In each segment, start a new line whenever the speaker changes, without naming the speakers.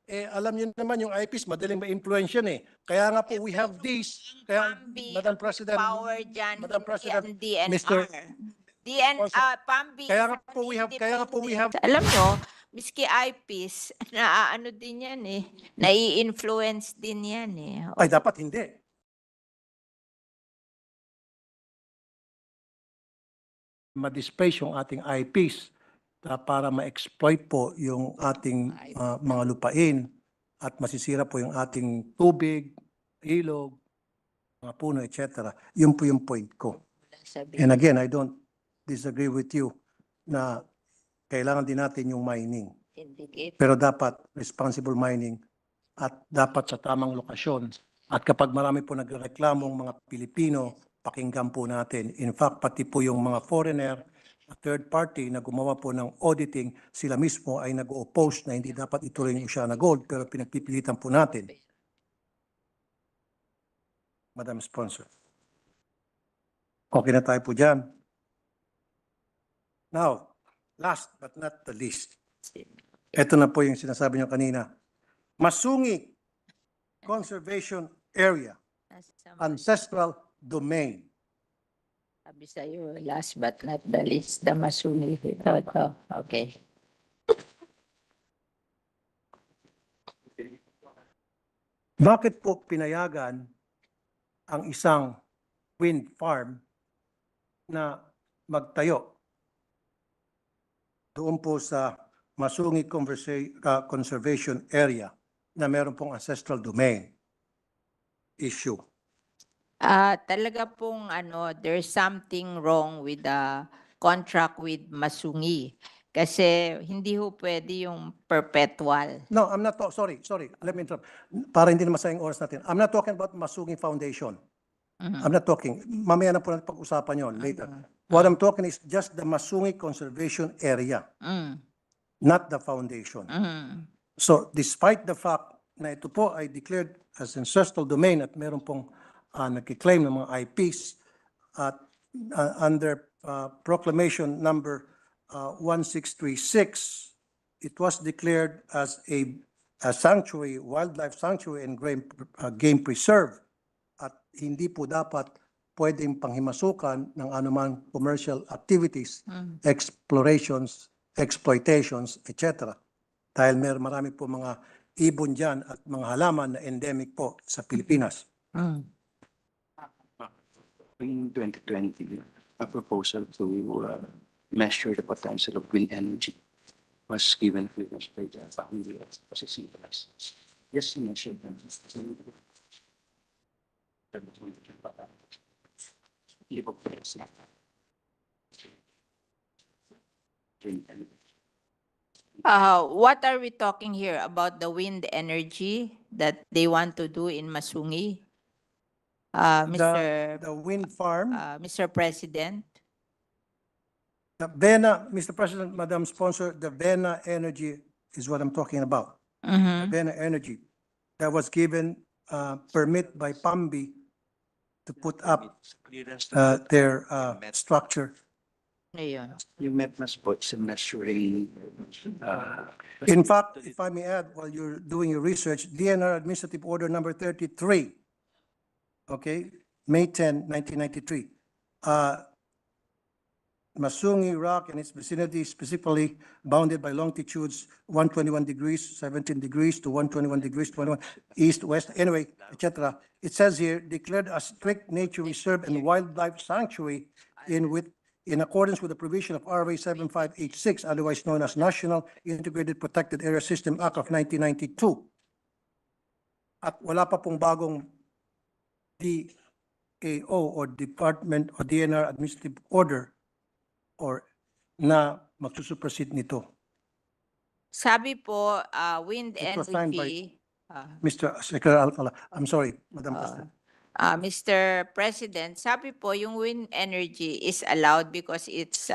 alam niyo naman yung eyepiece, madaling ma-influence yan eh. Kaya nga po, we have this. Kaya, Madam President,
power dyan,
Madam
hindi
President,
ang DNR.
Mr.
PAMBI
Kaya
is
nga po, we have.
Alam nyo, miski eyepiece, ano din yan eh, nai-influence din yan eh.
Ay, dapat hindi. Ma-displace yung ating eyepiece para ma-exploit po yung ating mga lupain at masisira po yung ating tubig, ilog, mga puno, etc. Yun po yung point ko. And again, I don't disagree with you na kailangan din natin yung mining. Pero dapat responsible mining at dapat sa tamang lokasyon. At kapag marami po nagreklamong mga Pilipino, pakinggan po natin. In fact, pati po yung mga foreigner, third party na gumawa po ng auditing, sila mismo ay nag-oppose na hindi dapat ituloy yung siya na gold, pero pinagpipilitan po natin. Madam Sponsor. Okay na tayo po dyan. Now, last but not the least, ito na po yung sinasabi niyo kanina. Masungi Conservation Area, Ancestral Domain.
Sabi sa'yo, last but not the least, the Masuni. Ito. Okay.
Bakit po pinayagan ang isang wind farm na magtayo doon po sa Masungi Conservation Area na meron pong ancestral domain issue?
Talaga pong there's something wrong with the contract with Masungi. Kasi hindi ho pwede yung perpetual.
No, I'm not sorry. Let me interrupt. Para hindi na masayang oras natin. I'm not talking about Masungi Foundation. I'm not talking. Mamaya na po natin pag-usapan yon later. What I'm talking is just the Masungi Conservation Area. Not the foundation. So, despite the fact na ito po ay declared as ancestral domain at meron pong nagkiklaim ng mga IPs at under proclamation number 1636, it was declared as a sanctuary, wildlife sanctuary and game preserve at hindi po dapat pwedeng panghimasukan ng anumang commercial activities, explorations, exploitations, etc. Dahil marami po mga ibon dyan at mga halaman na endemic po sa Pilipinas.
In 2020, a proposal to measure the potential of wind energy was given to us by the family of CCS. Yes, measure them.
What are we talking here about the wind energy that they want to do in Masungi?
The wind farm,
Mr. President.
the Vena, Mr. President, Madam Sponsor, the Vena Energy is what I'm talking about. The Vena Energy that was given permit by PAMBI to put up their structure.
Ayun.
You met mas po sa measuring
In fact, if I may add, while you're doing your research, DNR Administrative Order number 33, okay, May 10, 1993. Masungi Rock and its vicinity specifically bounded by longitudes 121 degrees, 17 degrees to 121 degrees, 21 east, west, anyway, etc. It says here, declared a strict nature reserve and wildlife sanctuary in accordance with the provision of RA 7586, otherwise known as National Integrated Protected Area System Act of 1992. At wala pa pong bagong DAO or Department or DNR Administrative Order or na magsusupersede nito.
Sabi po, wind
It was signed by
energy.
Mr. Secretary Alcala. I'm sorry, Madam President.
Mr. President, sabi po yung wind energy is allowed because it's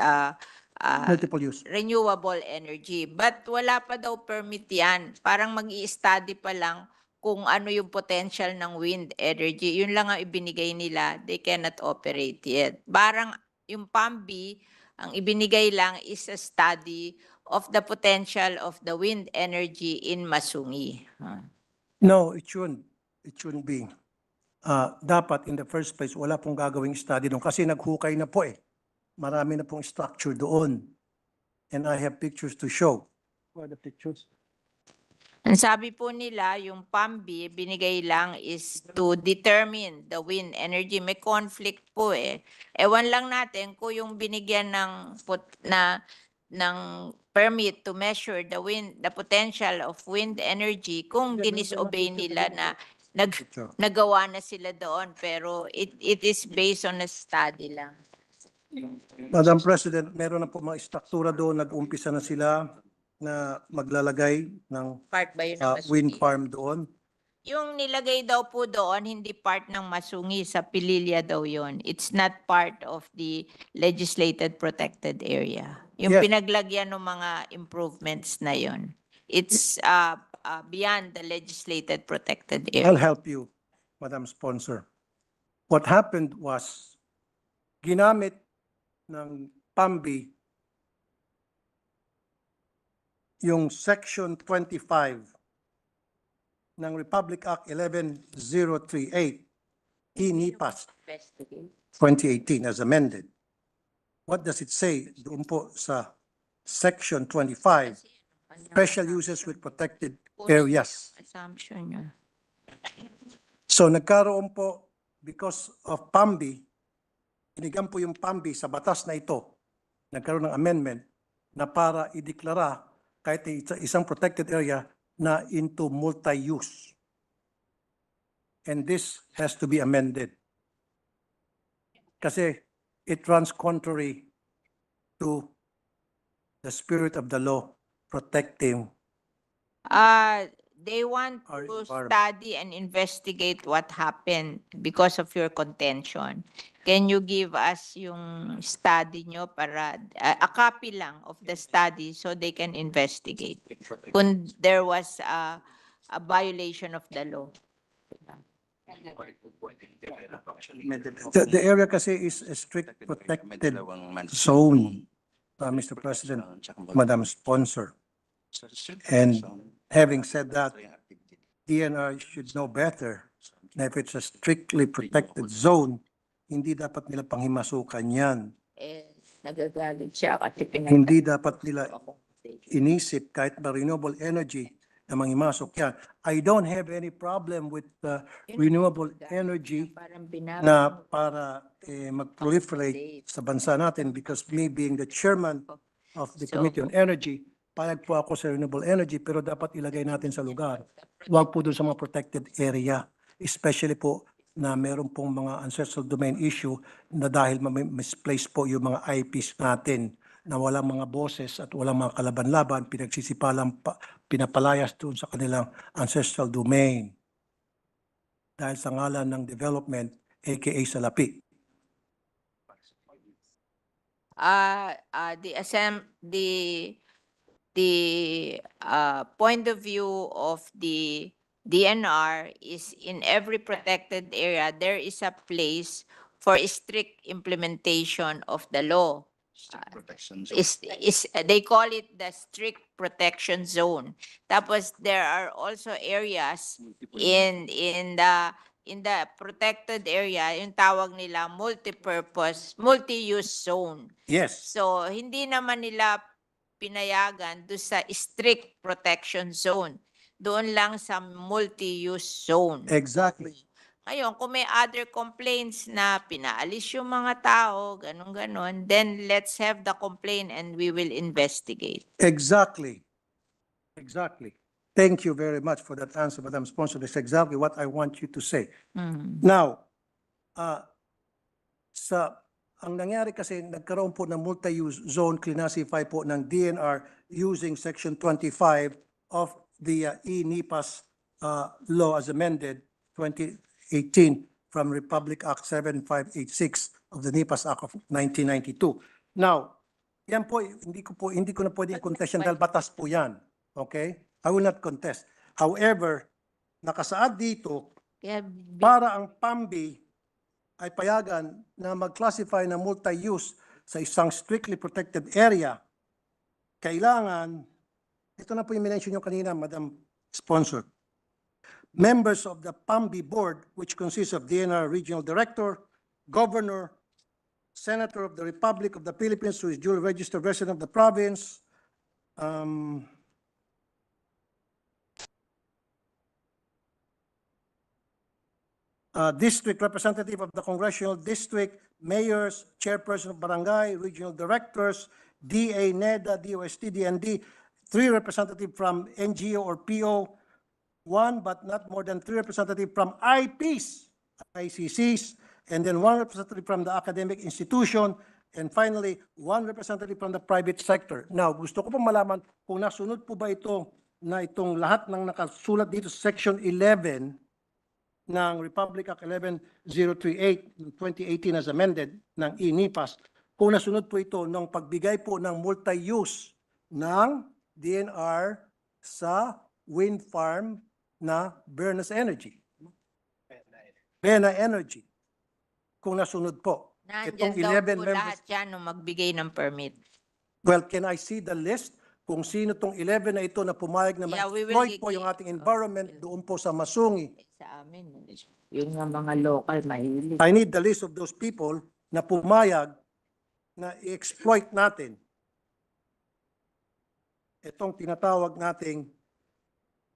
Multiple use.
renewable energy. But wala pa daw permit yan. Parang mag-i-study pa lang kung ano yung potential ng wind energy. Yun lang ang ibinigay nila. They cannot operate yet. Parang yung PAMBI, ang ibinigay lang is a study of the potential of the wind energy in Masungi.
No, it shouldn't. It shouldn't be. Dapat in the first place, wala pong gagawing study doon kasi naghukay na po eh. Marami na pong structure doon. And I have pictures to show. What are the pictures?
Ang sabi po nila, yung PAMBI, binigay lang is to determine the wind energy. May conflict po eh. Ewan lang natin kung yung binigyan ng ng permit to measure the potential of wind energy, kung dinisobey nila na nagawa na sila doon. Pero it is based on a study lang.
Madam President, meron na po mga struktura doon. Nag-umpisa na sila na maglalagay ng
Part ba yun ng
wind
Masungi?
farm doon.
Yung nilagay daw po doon, hindi part ng Masungi, sa Pililya daw yon. It's not part of the legislated protected area. Yung
Yes.
pinaglagyan ng mga improvements na yon. It's beyond the legislated protected
I'll
area.
help you, Madam Sponsor. What happened was, ginamit ng PAMBI yung Section 25 ng Republic Act 11038, INIPAS 2018 as amended. What does it say doon po sa Section 25? Special uses with protected areas.
Assumption niya.
So nagkaroon po, because of PAMBI, binigyan po yung PAMBI sa batas na ito, nagkaroon ng amendment na para ideklara kahit isang protected area na into multi-use. And this has to be amended. Kasi it runs contrary to the spirit of the law protecting.
They want
Our
to
environment.
study and investigate what happened because of your contention. Can you give us yung study nyo para, a copy lang of the study so they can investigate kung there was a violation of the law?
The area kasi is a strict protected zone, Mr. President, Madam Sponsor. And having said that, DNR should know better na if it's a strictly protected zone, hindi dapat nila panghimasukan yan.
Nagagalit siya kasi
Hindi dapat nila inisip kahit na renewable energy na manghimasok yan. I don't have any problem with renewable energy na para mag-proliferate sa bansa natin because me being the chairman of the Committee on Energy, payag po ako sa renewable energy pero dapat ilagay natin sa lugar. Huwag po doon sa mga protected area, especially po na meron pong mga ancestral domain issue na dahil misplaced po yung mga IPs natin na walang mga boses at walang mga kalaban-laban, pinapalayas doon sa kanilang ancestral domain dahil sa ngalan ng development, aka salapi.
The point of view of the DNR is in every protected area, there is a place for strict implementation of the law. They call it the strict protection zone. Tapos there are also areas in the protected area, yung tawag nila multi-purpose, multi-use zone.
Yes.
So hindi naman nila pinayagan do sa strict protection zone. Doon lang sa multi-use zone.
Exactly.
Ngayon, kung may other complaints na pinaalis yung mga tao, ganun-ganon, then let's have the complaint and we will investigate.
Exactly. Exactly. Thank you very much for that answer, Madam Sponsor. That's exactly what I want you to say. Now, ang nangyari kasi nagkaroon po ng multi-use zone, classify po ng DNR using Section 25 of the e-NIPAS law as amended 2018 from Republic Act 7586 of the NIPAS Act of 1992. Now, yan po, hindi ko na pwedeng contest yan dahil batas po yan. Okay? I will not contest. However, nakasaad dito, para ang PAMBI ay payagan na mag-classify na multi-use sa isang strictly protected area, kailangan, ito na po yung minention nyo kanina, Madam Sponsor. Members of the PAMBI Board, which consists of DNR Regional Director, Governor, Senator of the Republic of the Philippines who is duly registered resident of the province, district representative of the congressional district, mayors, chairperson of barangay, regional directors, DA, NEDA, DOST, DND, 3 representative from NGO or PO, 1 but not more than 3 representative from IPs, ICCs, and then 1 representative from the academic institution, and finally, 1 representative from the private sector. Now, gusto ko po malaman kung nasunod po ba ito na itong lahat ng nakasulat dito sa Section 11 ng Republic Act 11038 2018 as amended ng INIPAS, kung nasunod po ito ng pagbigay po ng multi-use ng DNR sa wind farm na Bernas Energy. Bena Energy. Kung nasunod po.
Nandyan
Itong
daw
11
po
members.
lahat yan nung magbigay ng permit.
Well, can I see the list kung sino tong 11 na ito na pumayag na
Yeah, we will
ma-exploit po yung ating environment doon po sa Masungi?
Sa amin, yun nga mga local, mahilig.
I need the list of those people na pumayag na i-exploit natin itong tinatawag nating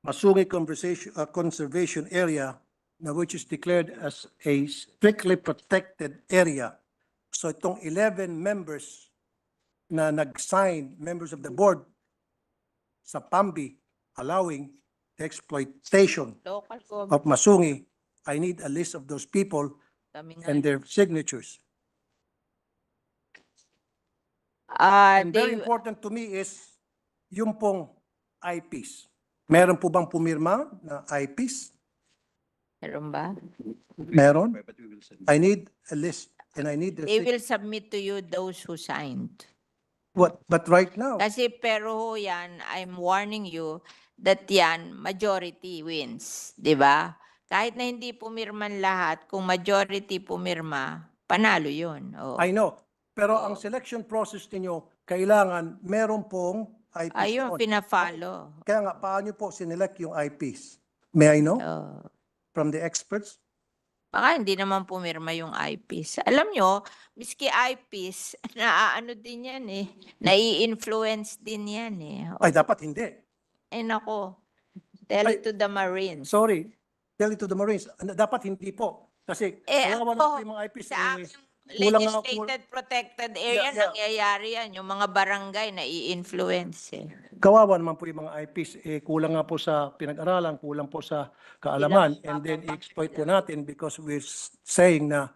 Masungi Conservation Area na which is declared as a strictly protected area. So itong 11 members na nag-sign, members of the board sa PAMBI allowing the exploitation
Local government.
of Masungi, I need a list of those people
Kami nga.
and their signatures. And very
They,
important to me is yung pong IPs. Meron po bang pumirma na IPs?
meron ba?
Meron. I need a list and I need the
They will submit to you those who signed.
what? But right now,
Kasi pero ho yan, I'm warning you that yan, majority wins. Di ba? Kahit na hindi pumirman lahat, kung majority pumirma, panalo yun. Oh.
I know. Pero
Oo.
ang selection process ninyo, kailangan meron pong IPs.
Ayun,
doon.
pinafollow.
Kaya nga, paano po sinelect yung IPs? May I know
Oh.
from the experts?
Baka hindi naman pumirma yung eyepiece. Alam nyo, miski eyepiece, naaano din yan eh. Nai-influence din yan eh.
Ay, dapat hindi.
Ay nako, tell
Ay,
it to the Marines.
Sorry. Tell it to the Marines. Dapat hindi po. Kasi kawawa na po yung mga IPs.
sa aming
kulang nga po-
legislated protected area,
Yeah.
nangyayari yan. Yung mga barangay nai-influence eh.
Kawawa naman po yung mga IPs. Kulang nga po sa pinag-aralan, kulang po sa kaalaman. And then i-exploit po natin because we're saying na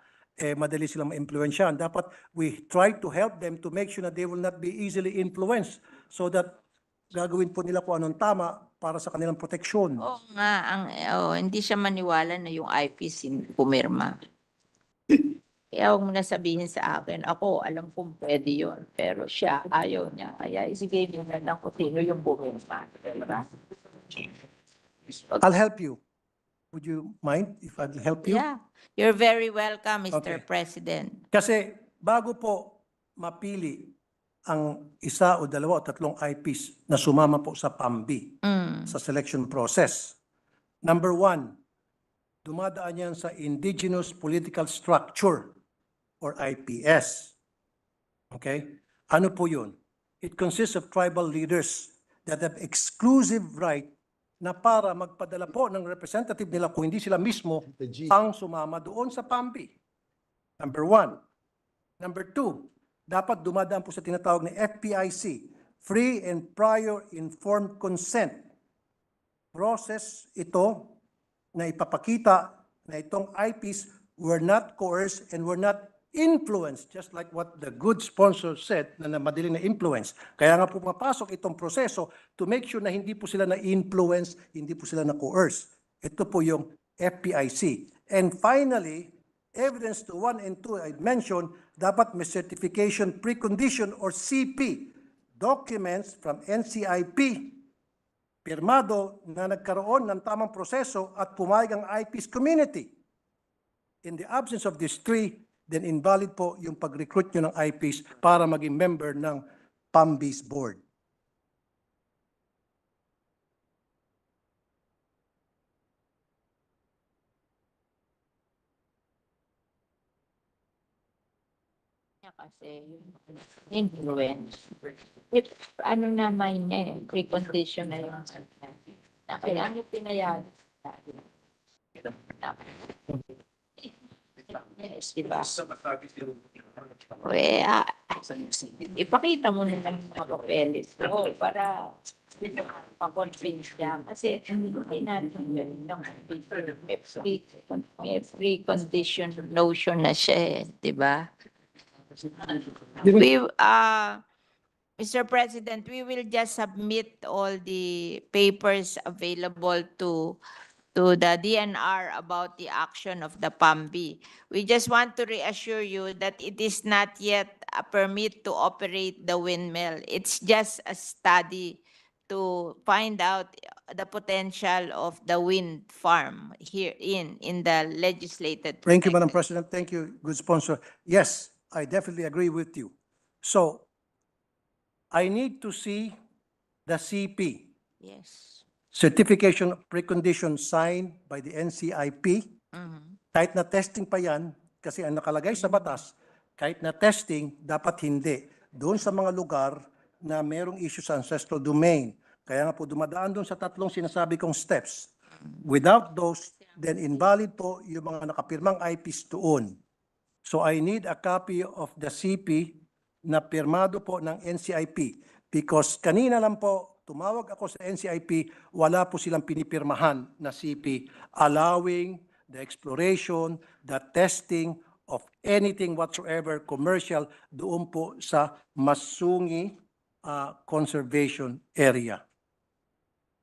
madali silang ma-influensyahan. Dapat we try to help them to make sure that they will not be easily influenced so that gagawin po nila kung anong tama para sa kanilang proteksyon.
Oo nga, hindi siya maniwala na yung eyepiece pumirma. Kaya huwag mo na sabihin sa akin, ako alam kong pwede yun, pero siya ayaw niya. Kaya isigay niyo na lang kung sino yung pumirma. Diba?
I'll help you. Would you mind if I'll help you?
Yeah, you're very welcome, Mr.
Okay.
President.
Kasi bago po mapili ang isa o dalawa o tatlong IPs na sumama po sa PAMBI, sa selection process. Number 1, dumadaan yan sa Indigenous Political Structure or IPS. Okay? Ano po yun? It consists of tribal leaders that have exclusive right na para magpadala po ng representative nila kung hindi sila mismo ang sumama doon sa PAMBI. Number 1. Number 2, dapat dumadaan po sa tinatawag na FPIC, Free and Prior Informed Consent. Process ito na ipapakita na itong IPs were not coerced and were not influenced, just like what the good sponsor said na madali na influence. Kaya nga po pumapasok itong proseso to make sure na hindi po sila na-influence, hindi po sila na-coerce. Ito po yung FPIC. And finally, evidence to 1 and 2 I mentioned, dapat may certification precondition or CP, documents from NCIP, pirmado na nagkaroon ng tamang proseso at pumayag ang IPs community. In the absence of these 3, then invalid po yung pag-recruit nyo ng IPs para maging member ng PAMBI's board.
niya kasi yung influence. If, ano naman niya precondition na yung na kaya niya pinayag. Yes, diba? Ipakita mo na lang yung mga papeles ko para ma-convince siya. Kasi hindi natin yun yung may precondition notion na siya diba? We, Mr. President, we will just submit all the papers available to the DNR about the action of the PAMB. We just want to reassure you that it is not yet a permit to operate the windmill. It's just a study to find out the potential of the wind farm here in the legislated.
Thank you, Madam
protected.
President. Thank you, good sponsor. Yes, I definitely agree with you. So, I need to see the CP,
Yes.
Certification of Precondition signed by the NCIP.
Mhm.
Kahit na testing pa yan, kasi ang nakalagay sa batas, kahit na testing, dapat hindi. Doon sa mga lugar na merong issue sa ancestral domain. Kaya nga po dumadaan doon sa tatlong sinasabi kong steps. Without those, then invalid po yung mga nakapirmang IPs doon. So I need a copy of the CP na pirmado po ng NCIP because kanina lang po tumawag ako sa NCIP, wala po silang pinipirmahan na CP allowing the exploration, the testing of anything whatsoever commercial doon po sa Masungi Conservation Area.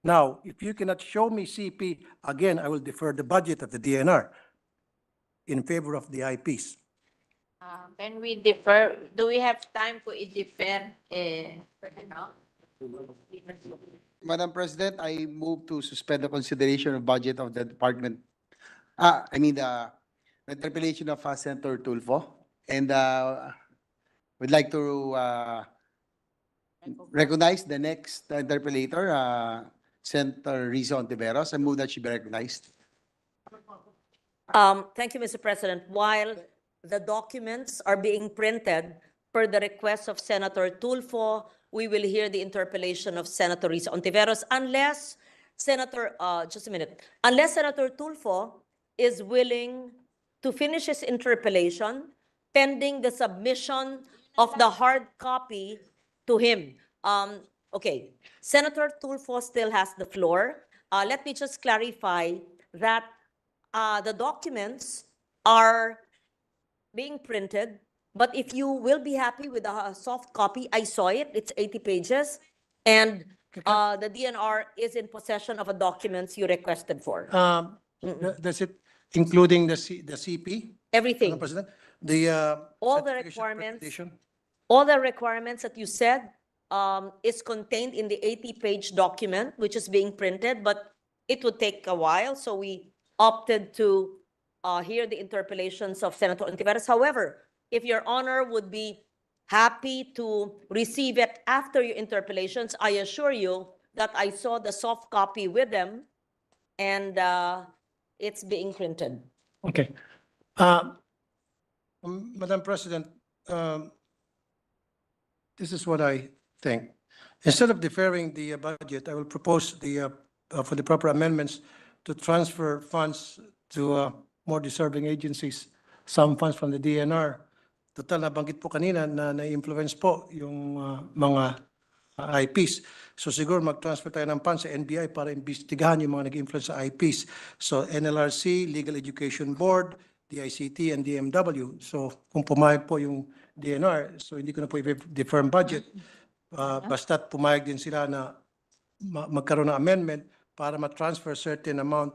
Now, if you cannot show me CP, again, I will defer the budget of the DNR in favor of the IPs.
Can we defer? Do we have time to i-defer? Ano?
Madam President, I move to suspend the consideration of budget of the department. The interpellation of Senator Tulfo. And would like to recognize the next interpellator, Senator Rizzo Ontiveros. I move that she be recognized.
Thank you, Mr. President. While the documents are being printed per the request of Senator Tulfo, we will hear the interpellation of Senator Rizzo Ontiveros unless just a minute, unless Senator Tulfo is willing to finish his interpellation pending the submission of the hard copy to him. Okay, Senator Tulfo still has the floor. Let me just clarify that the documents are being printed, but if you will be happy with a soft copy, I saw it, it's 80 pages, and the DNR is in possession of the documents you requested for.
Does it including the CP?
Everything,
Madam President? The
All the
certification of
requirements.
precondition?
all the requirements that you said is contained in the 80-page document, which is being printed, but it would take a while, so we opted to hear the interpellations of Senator Ontiveros. However, if Your Honor would be happy to receive it after your interpellations, I assure you that I saw the soft copy with them, and it's being printed.
Okay. Madam President, this is what I think. Instead of deferring the budget, I will propose for the proper amendments to transfer funds to more deserving agencies, some funds from the DNR. Total, nabanggit po kanina na na-influence po yung mga IPs. So siguro mag-transfer tayo ng funds sa NBI para imbestigahan yung mga nag-influence sa IPs. So NLRC, Legal Education Board, DICT, and DMW. So kung pumayag po yung DNR, so hindi ko na po i-defer budget. Basta't pumayag din sila na magkaroon ng amendment para ma-transfer certain amount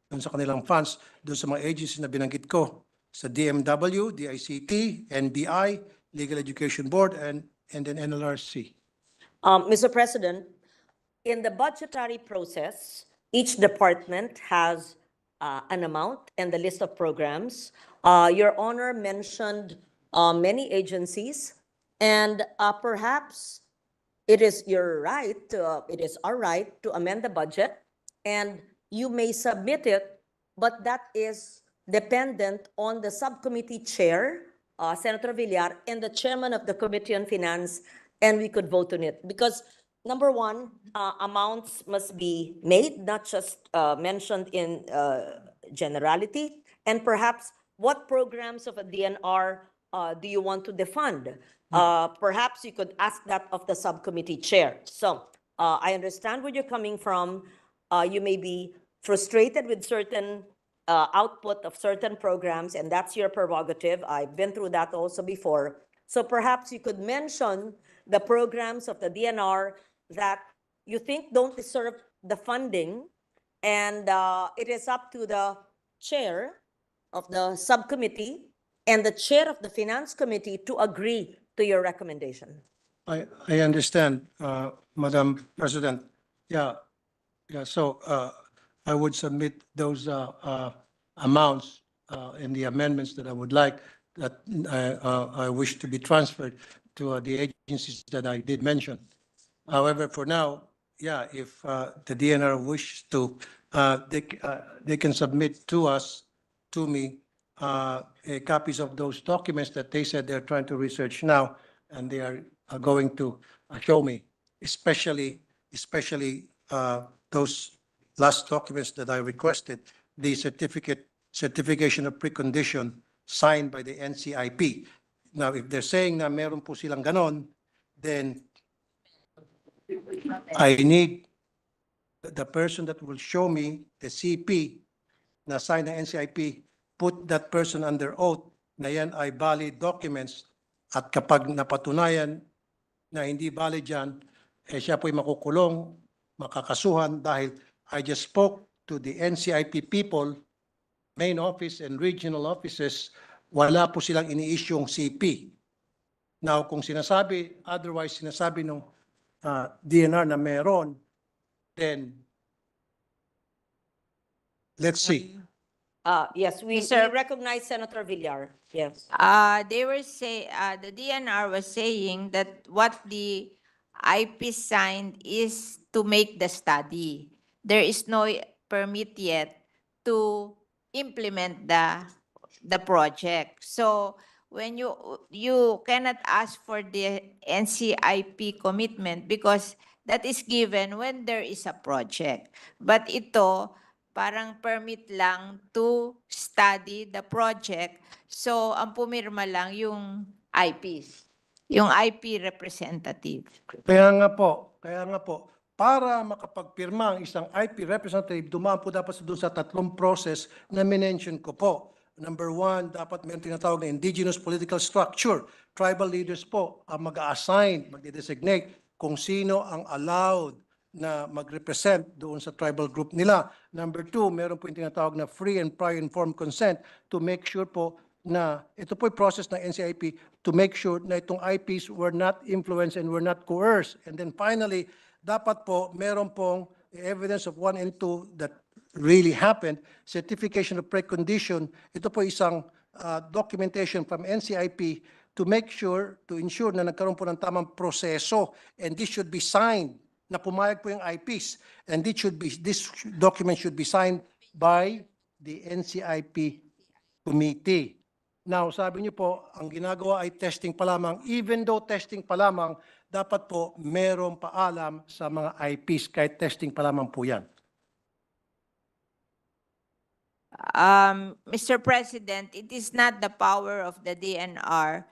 dun sa kanilang funds, dun sa mga agencies na binanggit ko, sa DMW, DICT, NBI, Legal Education Board, and then NLRC.
Mr. President, in the budgetary process, each department has an amount and the list of programs. Your Honor mentioned many agencies, and perhaps it is our right to amend the budget, and you may submit it, but that is dependent on the subcommittee chair Senator Villar, and the chairman of the Committee on Finance, and we could vote on it. Because number one, amounts must be made, not just mentioned in generality. And perhaps what programs of a DNR do you want to defund? Perhaps you could ask that of the subcommittee chair. So I understand where you're coming from. You may be frustrated with certain output of certain programs, and that's your prerogative. I've been through that also before. So perhaps you could mention the programs of the DNR that you think don't deserve the funding, and it is up to the chair of the subcommittee and the chair of the finance committee to agree to your recommendation.
I understand, Madam President. Yeah, so I would submit those amounts in the amendments that I would like, that I wish to be transferred to the agencies that I did mention. However, for now, yeah, if the DNR wishes to, they can submit to us, to me, copies of those documents that they said they're trying to research now, and they are going to show me, especially those last documents that I requested, the certification of precondition signed by the NCIP. Now, if they're saying na meron po silang ganon, then I need the person that will show me the CP na sign ng NCIP, put that person under oath na yan ay valid documents, at kapag napatunayan na hindi valid yan, siya po'y makukulong, makakasuhan, dahil I just spoke to the NCIP people, main office and regional offices, wala po silang ini-issue'ng CP. Now, kung sinasabi, otherwise sinasabi ng DNR na meron, then let's see.
Yes, we
Sir-
recognize Senator Villar. Yes.
The DNR was saying that what the IP signed is to make the study. There is no permit yet to implement the project. So when you cannot ask for the NCIP commitment because that is given when there is a project. But ito, parang permit lang to study the project. So, ang pumirma lang yung IPs, yung IP representative.
Kaya nga po, para makapagpirma ang isang IP representative, dumaan po dapat doon sa tatlong process na minention ko po. Number one, dapat may tinatawag na indigenous political structure. Tribal leaders po ang mag-assign, mag-designate kung sino ang allowed na mag-represent doon sa tribal group nila. Number two, meron po yung tinatawag na free and prior informed consent to make sure po na ito po yung process ng NCIP to make sure na itong IPs were not influenced and were not coerced. And then finally, dapat po meron pong evidence of 1 and 2 that really happened, certification of precondition. Ito po isang documentation from NCIP to make sure, to ensure na nagkaroon po ng tamang proseso, and this should be signed, na pumayag po yung IPs, and this document should be signed by the NCIP committee. Now, sabi niyo po, ang ginagawa ay testing pa lamang. Even though testing pa lamang, dapat po merong paalam sa mga IPs, kahit testing pa lamang po yan.
Mr. President, it is not the power of the DNR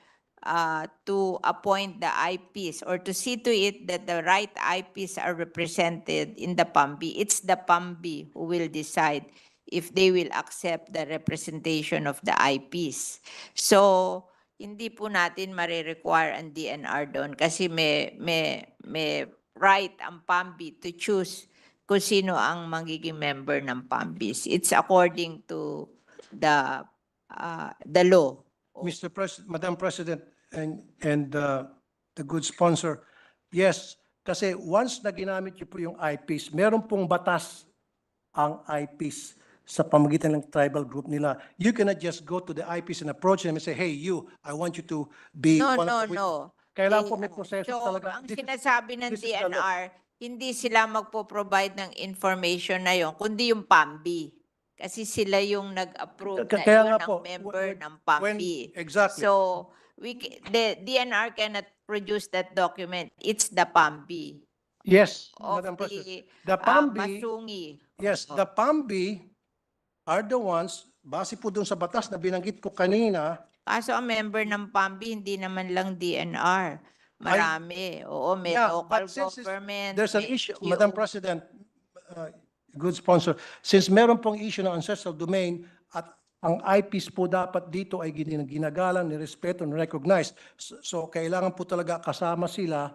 to appoint the IPs or to see to it that the right IPs are represented in the PAMBI. It's the PAMBI who will decide if they will accept the representation of the IPs. So, hindi po natin marirequire ang DNR doon kasi may right ang PAMBI to choose kung sino ang magiging member ng PAMBIs. It's according to the law.
Madam President and the good sponsor, yes, kasi once na ginamit niyo po yung IPs, meron pong batas ang IPs sa pamagitan ng tribal group nila. You cannot just go to the IPs and approach them and say, hey, you, I want you to be
No.
Kailangan po may proseso
So,
talaga.
ang sinasabi ng
this is the law.
DNR, hindi sila magpo-provide ng information na yon, kundi yung PAMBI. Kasi sila yung nag-approve na
Kaya
yun
nga
ang
po,
member
when-
ng PAMBI.
Exactly.
So, the DNR cannot produce that document. It's the PAMBI
Yes,
of
Madam President.
the
The PAMBI,
Masungi.
yes,
Oo.
the PAMBI are the ones, base po dun sa batas na binanggit ko kanina,
Kaso ang member ng PAMBI, hindi naman lang DNR. Marami. Oo, may
yeah,
local
but since
government.
there's an
may
issue,
NGO.
Madam President, good sponsor, since meron pong issue ng ancestral domain at ang IPs po dapat dito ay ginagalang, nirespeto, ni-recognize. So, kailangan po talaga kasama sila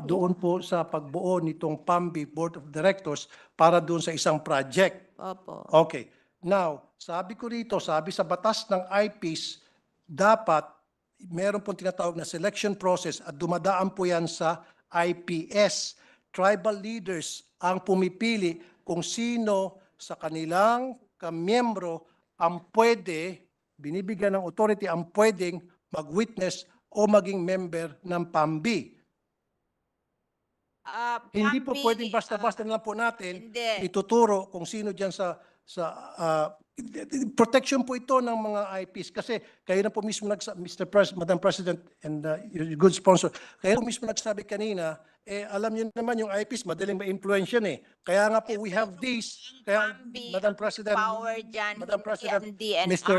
doon po sa pagbuo nitong PAMBI Board of Directors para doon sa isang project.
Opo.
Okay. Now, sabi ko rito, sabi sa batas ng IPs, dapat meron pong tinatawag na selection process at dumadaan po yan sa IPS. Tribal leaders ang pumipili kung sino sa kanilang kamiyembro ang pwede, binibigyan ng authority, ang pwedeng mag-witness o maging member ng PAMBI. Hindi po
PAMBI,
pwedeng basta-basta na lang po natin
hindi.
ituturo kung sino diyan sa protection po ito ng mga IPs kasi kayo na po mismo Madam President and your good sponsor, kayo po mismo nagsabi kanina, alam niyo naman yung IPs madaling ma-influence yan Kaya nga po we have this, kaya
PAMBI,
Madam
ang
President,
power dyan,
Madam
hindi
President,
ang DNR.
Mr.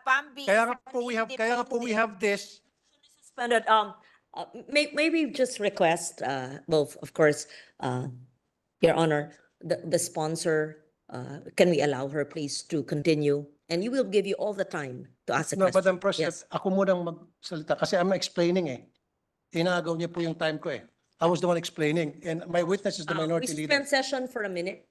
PAMBI
kaya
is
nga po we have
independent.
this.
Suspended, maybe just request, both, of course, Your Honor, the sponsor, can we allow her please to continue? And you will give you all the time to ask a
No,
question.
Madam President,
Yes.
ako munang magsalita kasi I'm explaining Inagaw niya po yung time ko I was the one explaining and my witness is the minority
We
leader.
suspend session for a minute.